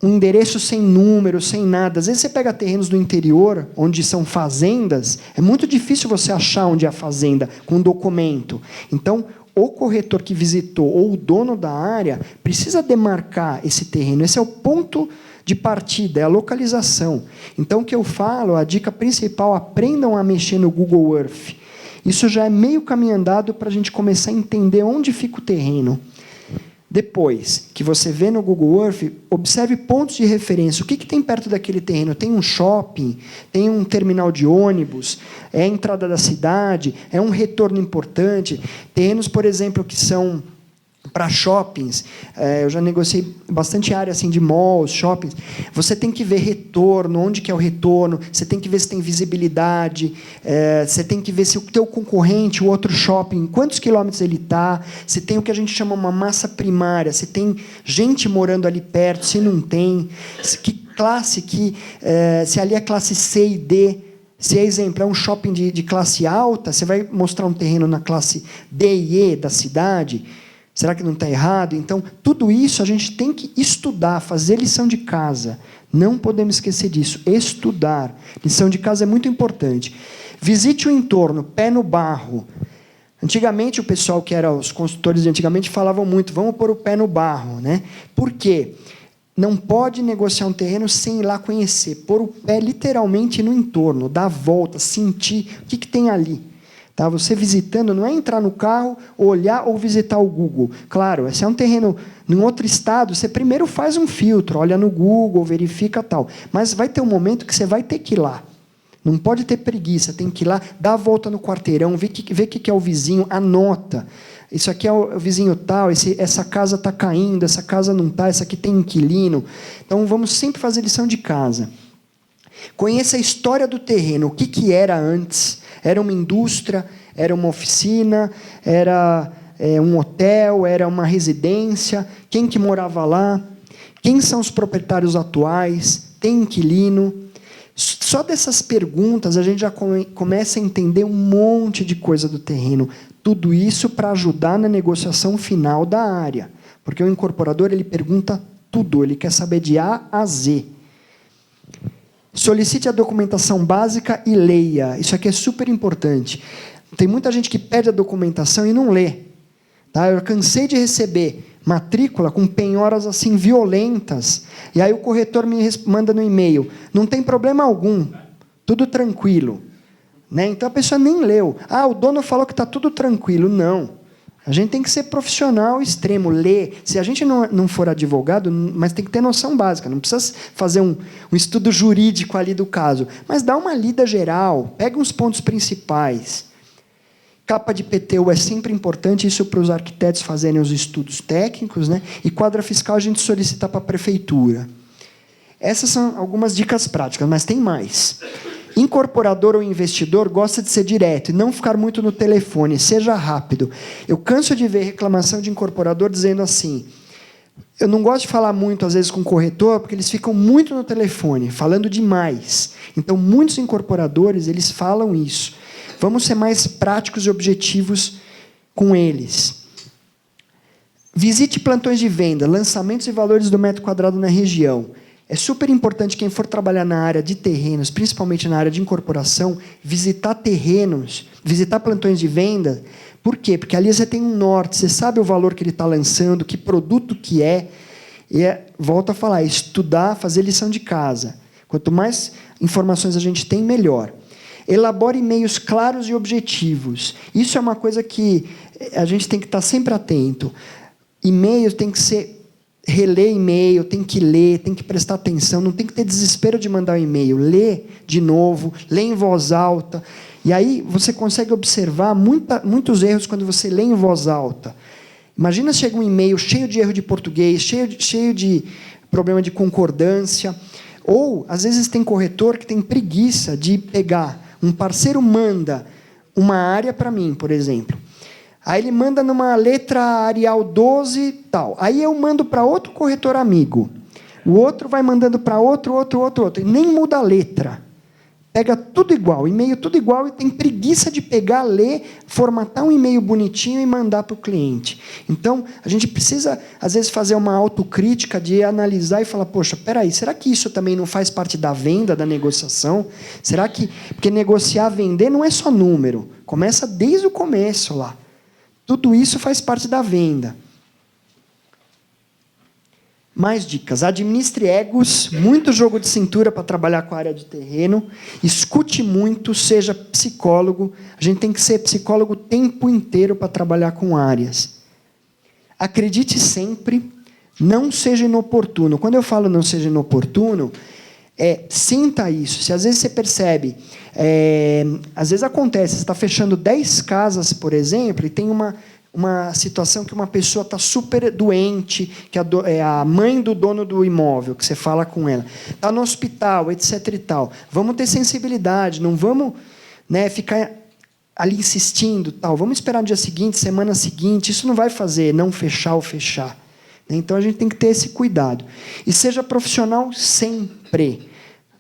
um endereço sem número, sem nada. Às vezes você pega terrenos do interior, onde são fazendas, é muito difícil você achar onde é a fazenda, com um documento. Então, o corretor que visitou ou o dono da área precisa demarcar esse terreno. Esse é o ponto de partida, é a localização. Então, o que eu falo, a dica principal, aprendam a mexer no Google Earth. Isso já é meio caminho andado para a gente começar a entender onde fica o terreno. Depois que você vê no Google Earth, observe pontos de referência. O que tem perto daquele terreno? Tem um shopping? Tem um terminal de ônibus? É a entrada da cidade? É um retorno importante? Terrenos, por exemplo, que são para shoppings, eu já negociei bastante área assim, de malls, shoppings. Você tem que ver retorno, onde que é o retorno, você tem que ver se tem visibilidade, você tem que ver se o teu concorrente, o outro shopping, quantos quilômetros ele está, se tem o que a gente chama uma massa primária, se tem gente morando ali perto, se não tem, que classe, se ali é classe C e D. Se, exemplo, é um shopping de classe alta, você vai mostrar um terreno na classe D e E da cidade. Será que não está errado? Então, tudo isso a gente tem que estudar, fazer lição de casa. Não podemos esquecer disso. Estudar. Lição de casa é muito importante. Visite o entorno, pé no barro. Antigamente, o pessoal que era os consultores de antigamente falavam muito, vamos pôr o pé no barro, né? Por quê? Não pode negociar um terreno sem ir lá conhecer. Pôr o pé literalmente no entorno, dar a volta, sentir o que tem ali. Tá? Você visitando, não é entrar no carro, olhar ou visitar o Google. Claro, se é um terreno em outro estado, você primeiro faz um filtro, olha no Google, verifica tal. Mas vai ter um momento que você vai ter que ir lá. Não pode ter preguiça, tem que ir lá, dar a volta no quarteirão, ver o que é o vizinho, anota. Isso aqui é o vizinho tal, essa casa está caindo, essa casa não está, essa aqui tem inquilino. Então, vamos sempre fazer lição de casa. Conheça a história do terreno, o que era antes. Era uma indústria, era uma oficina, era um hotel, era uma residência, quem que morava lá, quem são os proprietários atuais, tem inquilino. Só dessas perguntas a gente já começa a entender um monte de coisa do terreno. Tudo isso para ajudar na negociação final da área. Porque o incorporador ele pergunta tudo, ele quer saber de A a Z. Solicite a documentação básica e leia. Isso aqui é super importante. Tem muita gente que pede a documentação e não lê. Tá? Eu cansei de receber matrícula com penhoras assim violentas. E aí o corretor me manda no e-mail. Não tem problema algum. Tudo tranquilo. Né? Então a pessoa nem leu. O dono falou que está tudo tranquilo. Não. A gente tem que ser profissional extremo, ler. Se a gente não for advogado, mas tem que ter noção básica, não precisa fazer um estudo jurídico ali do caso, mas dá uma lida geral, pega uns pontos principais. Capa de PTU é sempre importante, isso para os arquitetos fazerem os estudos técnicos, né? E quadra fiscal a gente solicita para a prefeitura. Essas são algumas dicas práticas, mas tem mais. Incorporador ou investidor gosta de ser direto e não ficar muito no telefone, seja rápido. Eu canso de ver reclamação de incorporador dizendo assim, eu não gosto de falar muito, às vezes, com o corretor, porque eles ficam muito no telefone, falando demais. Então, muitos incorporadores, eles falam isso. Vamos ser mais práticos e objetivos com eles. Visite plantões de venda, lançamentos e valores do metro quadrado na região. É super importante quem for trabalhar na área de terrenos, principalmente na área de incorporação, visitar terrenos, visitar plantões de venda. Por quê? Porque ali você tem um norte, você sabe o valor que ele está lançando, que produto que é. E volto a falar, estudar, fazer lição de casa. Quanto mais informações a gente tem, melhor. Elabore e-mails claros e objetivos. Isso é uma coisa que a gente tem que estar sempre atento. E-mails tem que ser... Reler e-mail, tem que ler, tem que prestar atenção, não tem que ter desespero de mandar um e-mail. Lê de novo, lê em voz alta. E aí você consegue observar muitos erros quando você lê em voz alta. Imagina se chega um e-mail cheio de erro de português, cheio de problema de concordância. Ou, às vezes, tem corretor que tem preguiça de pegar. Um parceiro manda uma área para mim, por exemplo. Aí ele manda numa letra Arial 12, tal. Aí eu mando para outro corretor amigo. O outro vai mandando para outro. E nem muda a letra. Pega tudo igual, e-mail tudo igual, e tem preguiça de pegar, ler, formatar um e-mail bonitinho e mandar para o cliente. Então, a gente precisa, às vezes, fazer uma autocrítica de analisar e falar, poxa, peraí, será que isso também não faz parte da venda, da negociação? Será que... Porque negociar, vender não é só número. Começa desde o começo lá. Tudo isso faz parte da venda. Mais dicas. Administre egos, muito jogo de cintura para trabalhar com a área de terreno. Escute muito, seja psicólogo. A gente tem que ser psicólogo o tempo inteiro para trabalhar com áreas. Acredite sempre, não seja inoportuno. Quando eu falo não seja inoportuno, sinta isso. Se às vezes você percebe, às vezes acontece, você está fechando 10 casas, por exemplo, e tem uma situação que uma pessoa está super doente, que é a mãe do dono do imóvel, que você fala com ela, está no hospital, etc. e tal. Vamos ter sensibilidade, não vamos, ficar ali insistindo, tal. Vamos esperar no dia seguinte, semana seguinte. Isso não vai fazer não fechar ou fechar. Então, a gente tem que ter esse cuidado. E seja profissional sempre.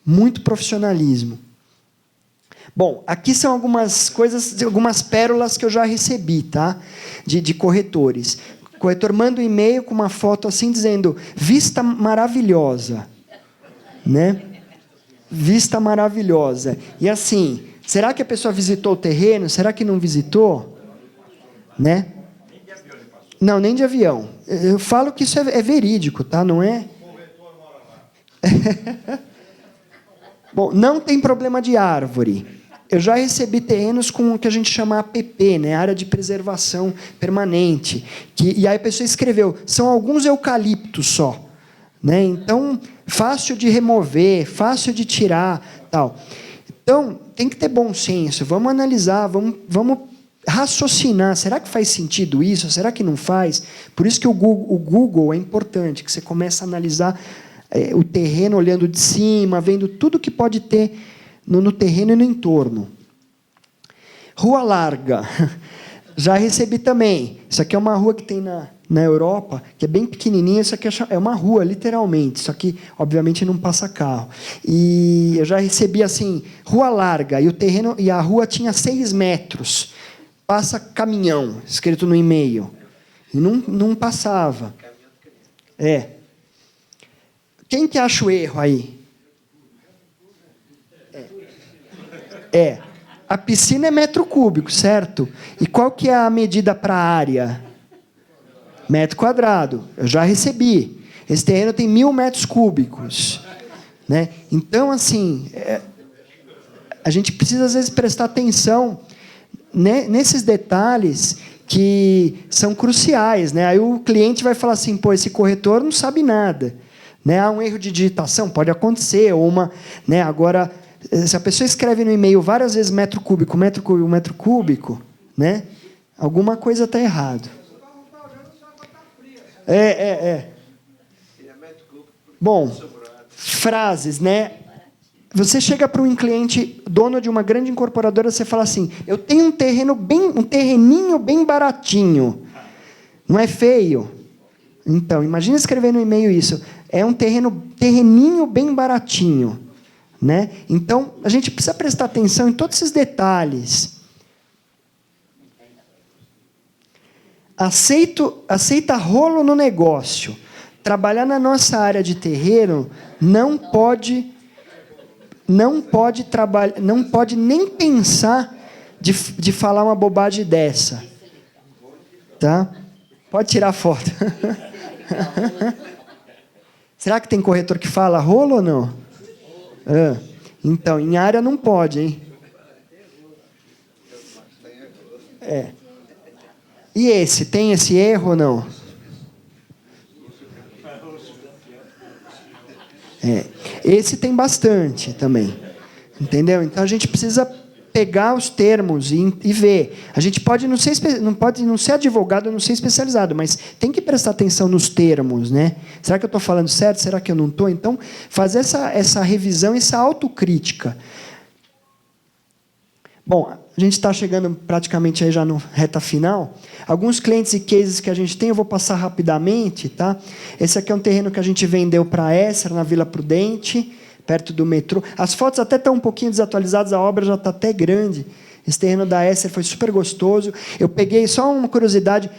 Muito profissionalismo. Bom, aqui são algumas coisas, algumas pérolas que eu já recebi, tá? De corretores. O corretor manda um e-mail com uma foto assim, dizendo, vista maravilhosa. Né? Vista maravilhosa. E assim, será que a pessoa visitou o terreno? Será que não visitou? Né? Não, nem de avião. Eu falo que isso é verídico, tá? Não é? Bom, não tem problema de árvore. Eu já recebi terrenos com o que a gente chama APP, né? Área de preservação permanente. E aí a pessoa escreveu, são alguns eucaliptos só. Né? Então, fácil de remover, fácil de tirar. Tal. Então, tem que ter bom senso. Vamos analisar, vamos raciocinar. Será que faz sentido isso? Será que não faz? Por isso que o Google é importante, que você começa a analisar o terreno olhando de cima, vendo tudo que pode ter no terreno e no entorno. Rua larga. Já recebi também. Isso aqui é uma rua que tem na Europa, que é bem pequenininha. Isso aqui é uma rua, literalmente. Isso aqui, obviamente, não passa carro. E eu já recebi, assim, rua larga. E o terreno e a rua tinha 6 metros. Passa caminhão, escrito no e-mail. E não passava. Quem que acha o erro aí? A piscina é metro cúbico, certo? E qual que é a medida para a área? Metro quadrado. Eu já recebi. Esse terreno tem 1.000 metros cúbicos. Né? Então, assim, a gente precisa, às vezes, prestar atenção nesses detalhes que são cruciais. Né? Aí o cliente vai falar assim, pô, esse corretor não sabe nada. Né? Há um erro de digitação, pode acontecer. Ou né? Agora, se a pessoa escreve no e-mail várias vezes metro cúbico, né? Alguma coisa está errado. Bom, frases, né? Você chega para um cliente, dono de uma grande incorporadora, você fala assim, eu tenho um terreninho bem baratinho. Não é feio? Então, imagina escrever no e-mail isso. É um terreninho bem baratinho. Né? Então, a gente precisa prestar atenção em todos esses detalhes. Aceita rolo no negócio. Trabalhar na nossa área de terreno não pode nem pensar de falar uma bobagem dessa. Tá? Pode tirar a foto. Será que tem corretor que fala rolo ou não? Então, em área não pode, hein? E tem esse erro ou não? Esse tem bastante também. Entendeu? Então a gente precisa pegar os termos e ver. A gente pode não ser advogado, não ser especializado, mas tem que prestar atenção nos termos, né? Será que eu estou falando certo? Será que eu não estou? Então, fazer essa revisão, essa autocrítica. Bom, a gente está chegando praticamente aí já no reta final. Alguns clientes e cases que a gente tem, eu vou passar rapidamente, tá? Esse aqui é um terreno que a gente vendeu para a Esser, na Vila Prudente, perto do metrô. As fotos até estão um pouquinho desatualizadas, a obra já está até grande. Esse terreno da Esser foi super gostoso. Eu peguei, só uma curiosidade,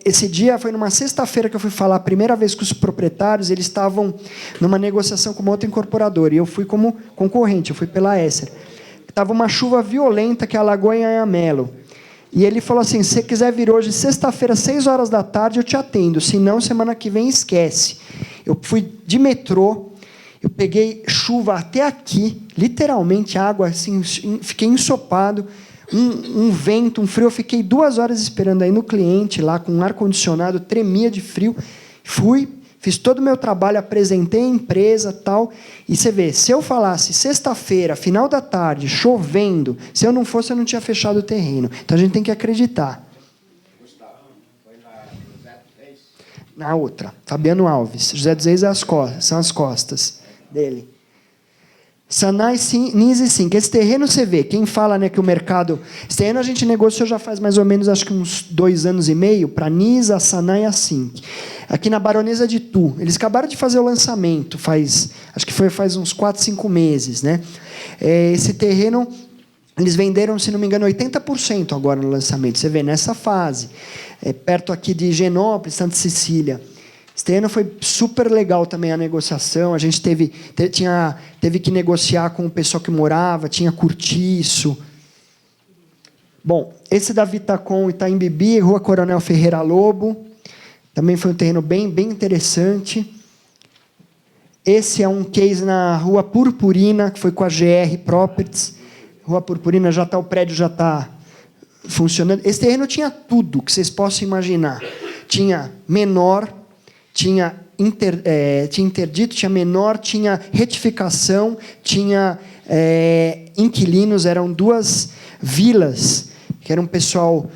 esse dia foi numa sexta-feira que eu fui falar a primeira vez com os proprietários, eles estavam numa negociação com uma outra incorporadora, e eu fui como concorrente, eu fui pela Esser. Estava uma chuva violenta que alagou em Anhamelo. E ele falou assim, se você quiser vir hoje, sexta-feira, 6 horas da tarde, eu te atendo. Se não, semana que vem, esquece. Eu fui de metrô, eu peguei chuva até aqui, literalmente água, assim, fiquei ensopado, um vento, um frio. Eu fiquei 2 horas esperando aí no cliente, lá com um ar-condicionado, tremia de frio. Fui, fiz todo o meu trabalho, apresentei a empresa, tal. E você vê, se eu falasse sexta-feira, final da tarde, chovendo, se eu não fosse, eu não tinha fechado o terreno. Então a gente tem que acreditar. Na outra, Fabiano Alves. José dos Reis são as costas dele. Sanai Nise Sim. Esse terreno você vê, quem fala, né, que o mercado... Esse terreno a gente negociou já faz mais ou menos, acho que uns 2 anos e meio, para a Nisa, a Sanai e a Sink. Aqui na Baronesa de Tu. Eles acabaram de fazer o lançamento, acho que faz uns 4, 5 meses. Né? Esse terreno, eles venderam, se não me engano, 80% agora no lançamento. Você vê, nessa fase. Perto aqui de Higienópolis, Santa Cecília. Esse terreno foi super legal também a negociação. A gente teve que negociar com o pessoal que morava, tinha cortiço. Bom, esse da Vitacom Itaim Bibi, Rua Coronel Ferreira Lobo. Também foi um terreno bem, bem interessante. Esse é um case na Rua Purpurina, que foi com a GR Properties. Rua Purpurina, o prédio já está funcionando. Esse terreno tinha tudo que vocês possam imaginar. Tinha menor, tinha interdito, tinha menor, tinha retificação, tinha inquilinos, eram 2 vilas, que era um pessoal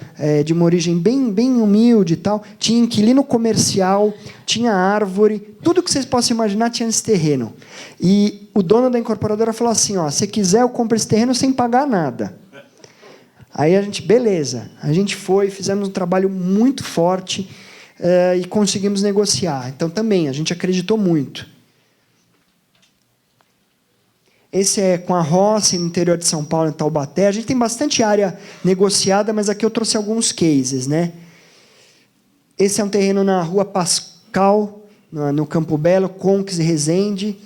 de uma origem bem, bem humilde e tal. Tinha inquilino comercial, tinha árvore, tudo que vocês possam imaginar tinha nesse terreno. E o dono da incorporadora falou assim, se quiser eu compro esse terreno sem pagar nada. Aí a gente, beleza, a gente foi, fizemos um trabalho muito forte, e conseguimos negociar. Então, também, a gente acreditou muito. Esse é com a Rossi, no interior de São Paulo, em Taubaté. A gente tem bastante área negociada, mas aqui eu trouxe alguns cases. Né? Esse é um terreno na Rua Pascal, no Campo Belo, Conques e Resende.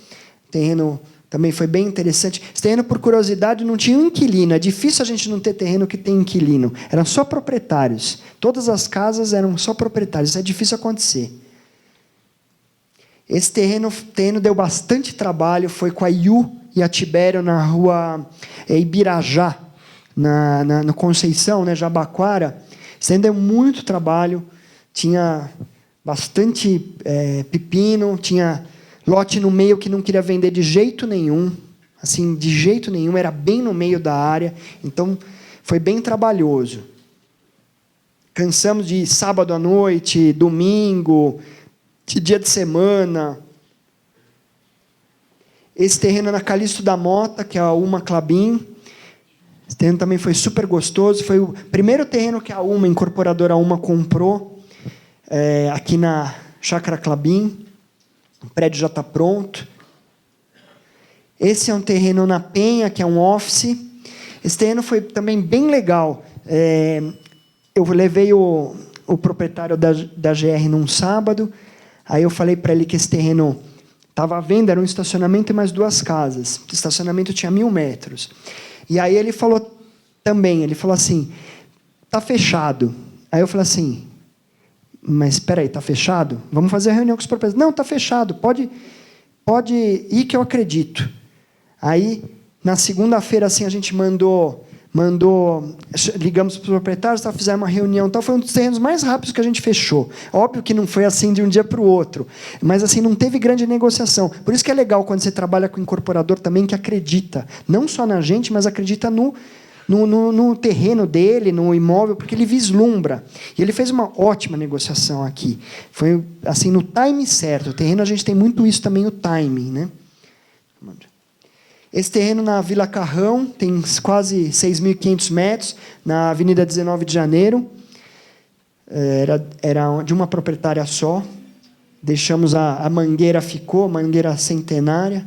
O terreno também foi bem interessante. Esse terreno, por curiosidade, não tinha um inquilino. É difícil a gente não ter terreno que tem inquilino. Eram só proprietários. Todas as casas eram só proprietários. Isso é difícil acontecer. Esse terreno deu bastante trabalho. Foi com a Iu e a Tibério na Rua Ibirajá, no Conceição, né, Jabaquara. Esse terreno deu muito trabalho. Tinha bastante pepino, tinha lote no meio que não queria vender de jeito nenhum, assim, de jeito nenhum, era bem no meio da área, então foi bem trabalhoso. Cansamos de sábado à noite, domingo, de dia de semana. Esse terreno é na Calixto da Mota, que é a Uma Klabin. Esse terreno também foi super gostoso. Foi o primeiro terreno que a Uma, incorporadora Uma, comprou aqui na Chácara Klabin. O prédio já está pronto. Esse é um terreno na Penha, que é um office. Esse terreno foi também bem legal. Eu levei o proprietário da GR num sábado. Aí eu falei para ele que esse terreno estava à venda, era um estacionamento e mais 2 casas. O estacionamento tinha 1.000 metros. E aí ele falou assim, está fechado. Aí eu falei assim, mas espera aí, está fechado? Vamos fazer a reunião com os proprietários. Não, está fechado, pode ir que eu acredito. Aí, na segunda-feira, assim, a gente ligamos para os proprietários, fizemos uma reunião, foi um dos terrenos mais rápidos que a gente fechou. Óbvio que não foi assim de um dia para o outro, mas assim não teve grande negociação. Por isso que é legal quando você trabalha com incorporador também que acredita, não só na gente, mas acredita no terreno dele, no imóvel, porque ele vislumbra. E ele fez uma ótima negociação aqui. Foi assim no time certo. O terreno a gente tem muito isso também, o timing, né? Esse terreno na Vila Carrão, tem quase 6.500 metros, na Avenida 19 de Janeiro. Era de uma proprietária só. Deixamos a mangueira, ficou, mangueira centenária.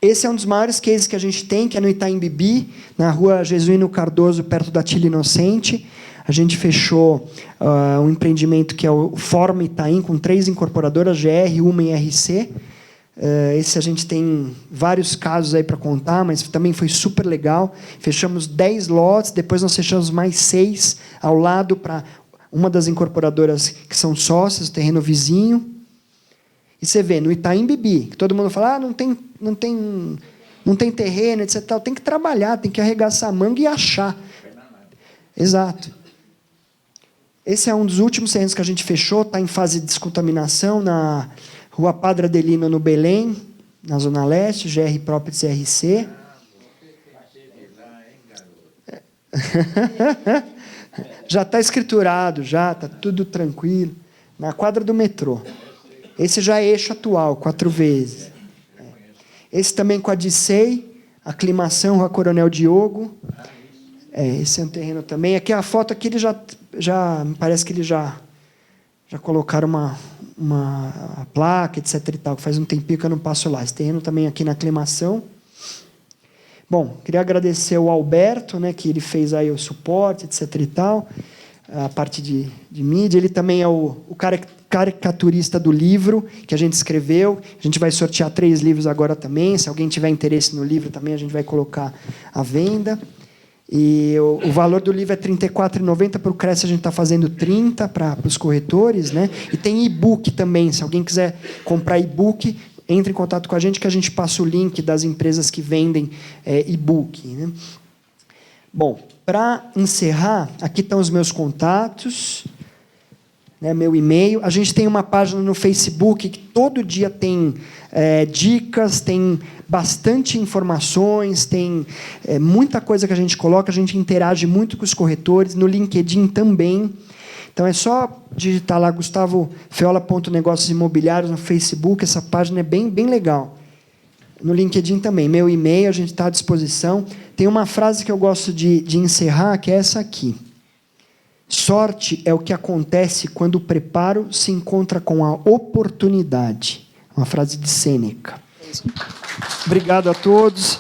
Esse é um dos maiores cases que a gente tem, que é no Itaim Bibi, na rua Jesuíno Cardoso, perto da Tila Inocente. A gente fechou um empreendimento que é o Fórum Itaim, com 3 incorporadoras, GR, Uma e RC. Esse a gente tem vários casos aí para contar, mas também foi super legal. Fechamos 10 lotes, depois nós fechamos mais 6 ao lado para uma das incorporadoras que são sócias, o terreno vizinho. E você vê, no Itaim Bibi, que todo mundo fala, não tem terreno, etc. Tem que trabalhar, tem que arregaçar a manga e achar. Exato. Esse é um dos últimos terrenos que a gente fechou, está em fase de descontaminação, na Rua Padre Adelino, no Belém, na Zona Leste, GR Properties RC. Já está escriturado, já está tudo tranquilo. Na quadra do metrô. Esse já é eixo atual, 4 vezes. Esse também com a Dicei, aclimação, Rua Coronel Diogo. Esse é um terreno também. Aqui a foto aqui, ele já parece que eles já colocaram uma placa, etc. e tal, que faz um tempinho que eu não passo lá. Esse terreno também aqui na aclimação. Bom, queria agradecer ao Alberto, né, que ele fez aí o suporte, etc. e tal, a parte de mídia. Ele também é o caricaturista do livro que a gente escreveu. A gente vai sortear 3 livros agora também. Se alguém tiver interesse no livro também, a gente vai colocar à venda. E o valor do livro é R$ 34,90, para o Cresce a gente está fazendo 30 para os corretores, né? E tem e-book também, se alguém quiser comprar e-book, entre em contato com a gente que a gente passa o link das empresas que vendem e-book, né? Bom, para encerrar, aqui estão os meus contatos, né, meu e-mail. A gente tem uma página no Facebook que todo dia tem dicas, tem bastante informações, tem muita coisa que a gente coloca, a gente interage muito com os corretores, no LinkedIn também. Então, é só digitar lá gustavo.feola.negócios imobiliários no Facebook, essa página é bem legal. No LinkedIn também, meu e-mail, a gente está à disposição. Tem uma frase que eu gosto de encerrar, que é essa aqui. Sorte é o que acontece quando o preparo se encontra com a oportunidade. Uma frase de Sêneca. Obrigado a todos.